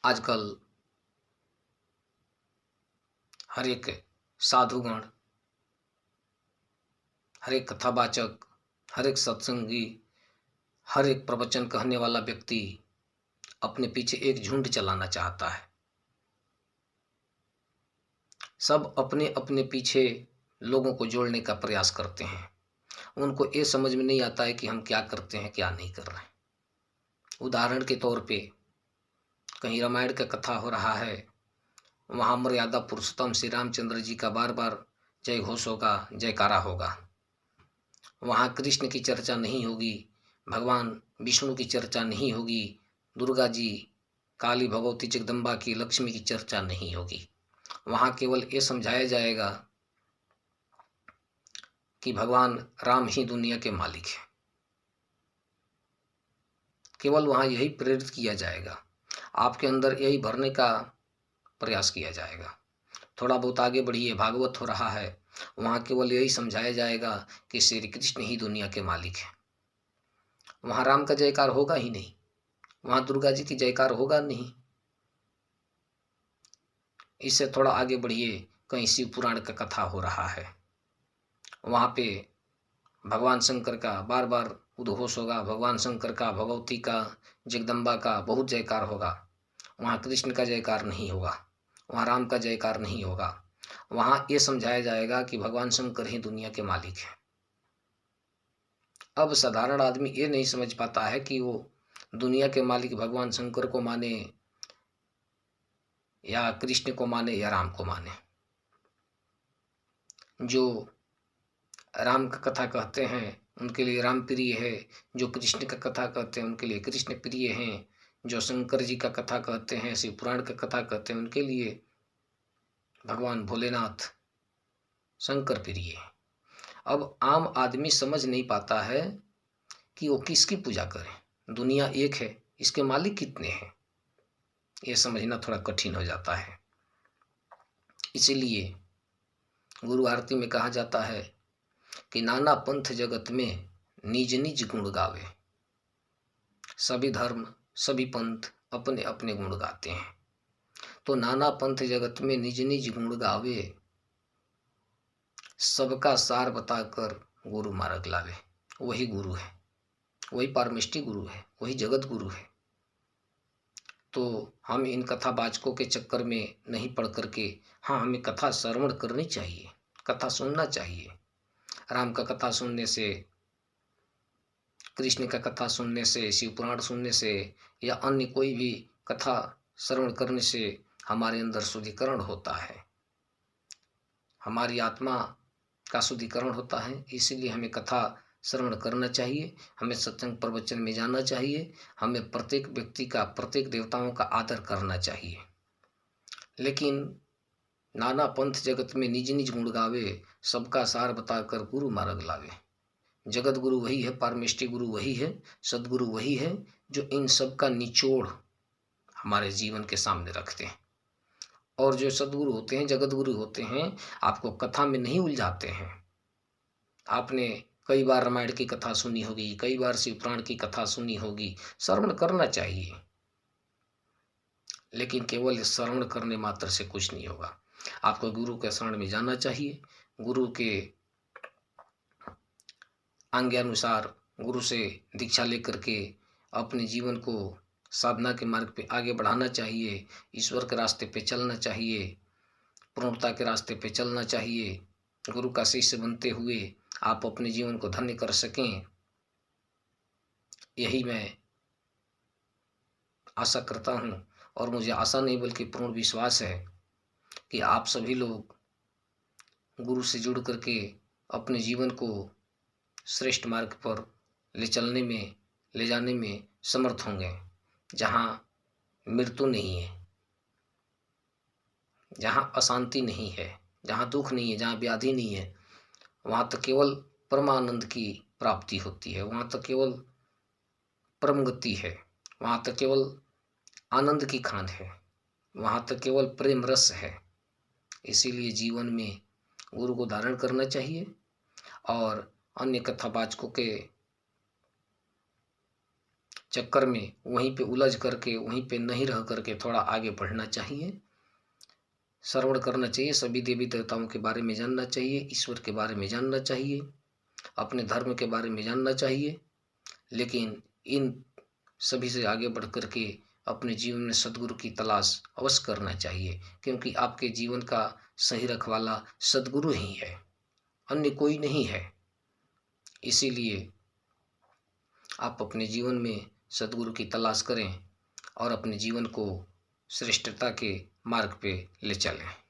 आजकल हर एक साधुगण, हर एक कथावाचक, हर एक सत्संगी, हर एक प्रवचन कहने वाला व्यक्ति अपने पीछे एक झुंड चलाना चाहता है। सब अपने अपने पीछे लोगों को जोड़ने का प्रयास करते हैं। उनको ये समझ में नहीं आता है कि हम क्या करते हैं, क्या नहीं कर रहे हैं। उदाहरण के तौर पे कहीं रामायण का कथा हो रहा है, वहाँ मर्यादा पुरुषोत्तम श्री रामचंद्र जी का बार बार जय घोष होगा, जयकारा होगा। वहाँ कृष्ण की चर्चा नहीं होगी, भगवान विष्णु की चर्चा नहीं होगी, दुर्गा जी, काली भगवती जगदम्बा की, लक्ष्मी की चर्चा नहीं होगी। वहाँ केवल ये समझाया जाएगा कि भगवान राम ही दुनिया के मालिक हैं। केवल वहाँ यही प्रेरित किया जाएगा, आपके अंदर यही भरने का प्रयास किया जाएगा। थोड़ा बहुत आगे बढ़िए, भागवत हो रहा है, वहाँ केवल यही समझाया जाएगा कि श्री कृष्ण ही दुनिया के मालिक हैं। वहाँ राम का जयकार होगा ही नहीं, वहाँ दुर्गा जी की जयकार होगा नहीं। इससे थोड़ा आगे बढ़िए, कहीं शिव पुराण का कथा हो रहा है, वहाँ पे भगवान शंकर का बार बार उद्घोष होगा, भगवान शंकर का, भगवती का, जगदम्बा का बहुत जयकार होगा। वहाँ कृष्ण का जयकार नहीं होगा, वहाँ राम का जयकार नहीं होगा। वहाँ ये समझाया जाएगा कि भगवान शंकर ही दुनिया के मालिक हैं। अब साधारण आदमी ये नहीं समझ पाता है कि वो दुनिया के मालिक भगवान शंकर को माने या कृष्ण को माने या राम को माने। जो राम का कथा कहते हैं उनके लिए राम प्रिय है, जो कृष्ण का कथा कहते हैं उनके लिए कृष्ण प्रिय हैं, जो शंकर जी का कथा कहते हैं, शिव पुराण का कथा कहते हैं, उनके लिए भगवान भोलेनाथ शंकर प्रिय है। अब आम आदमी समझ नहीं पाता है कि वो किसकी पूजा करें। दुनिया एक है, इसके मालिक कितने हैं, ये समझना थोड़ा कठिन हो जाता है। इसीलिए गुरु आरती में कहा जाता है कि नाना पंथ जगत में निज निज गुण गावे। सभी धर्म, सभी पंथ अपने अपने गुण गाते हैं। तो नाना पंथ जगत में निज निज गुण गावे, सबका सार बताकर गुरु मार्ग लावे। वही गुरु है, वही पारमिष्टि गुरु है, वही जगत गुरु है। तो हम इन कथावाचकों के चक्कर में नहीं पड़ करके, हाँ, हमें कथा श्रवण करनी चाहिए, कथा सुनना चाहिए। राम का कथा सुनने से, कृष्ण का कथा सुनने से, शिव पुराण सुनने से या अन्य कोई भी कथा श्रवण करने से हमारे अंदर शुद्धिकरण होता है, हमारी आत्मा का शुद्धिकरण होता है। इसीलिए हमें कथा श्रवण करना चाहिए, हमें सत्संग प्रवचन में जाना चाहिए, हमें प्रत्येक व्यक्ति का, प्रत्येक देवताओं का आदर करना चाहिए। लेकिन नाना पंथ जगत में निज निज गुण गावे, सबका सार बताकर गुरु मार्ग लावे। जगत गुरु वही है, पारमेष्टि गुरु वही है, सदगुरु वही है, जो इन सब का निचोड़ हमारे जीवन के सामने रखते हैं। और जो सदगुरु होते हैं, जगत गुरु होते हैं, आपको कथा में नहीं उलझाते हैं। आपने कई बार रामायण की कथा सुनी होगी, कई बार शिव पुराण की कथा सुनी होगी, श्रवण करना चाहिए, लेकिन केवल श्रवण करने मात्र से कुछ नहीं होगा। आपको गुरु के शरण में जाना चाहिए, गुरु के आज्ञानुसार, गुरु से दीक्षा लेकर के अपने जीवन को साधना के मार्ग पे आगे बढ़ाना चाहिए, ईश्वर के रास्ते पे चलना चाहिए, पूर्णता के रास्ते पे चलना चाहिए। गुरु का शिष्य बनते हुए आप अपने जीवन को धन्य कर सकें, यही मैं आशा करता हूँ। और मुझे आशा नहीं बल्कि पूर्ण विश्वास है कि आप सभी लोग गुरु से जुड़ करके अपने जीवन को श्रेष्ठ मार्ग पर ले जाने में समर्थ होंगे, जहाँ मृत्यु नहीं है, जहाँ अशांति नहीं है, जहाँ दुख नहीं है, जहाँ व्याधि नहीं है, वहाँ तो केवल परमानंद की प्राप्ति होती है, वहाँ तो केवल परम गति है, वहाँ तो केवल आनंद की खान है, वहाँ तो केवल प्रेम रस है। इसीलिए जीवन में गुरु को धारण करना चाहिए और अन्य कथावाचकों के चक्कर में वहीं पे उलझ करके वहीं पे नहीं रह करके थोड़ा आगे बढ़ना चाहिए, श्रवण करना चाहिए, सभी देवी देवताओं के बारे में जानना चाहिए, ईश्वर के बारे में जानना चाहिए, अपने धर्म के बारे में जानना चाहिए। लेकिन इन सभी से आगे बढ़ करके अपने जीवन में सद्गुरु की तलाश अवश्य करना चाहिए, क्योंकि आपके जीवन का सही रखवाला सद्गुरु ही है, अन्य कोई नहीं है। इसीलिए आप अपने जीवन में सद्गुरु की तलाश करें और अपने जीवन को श्रेष्ठता के मार्ग पे ले चलें।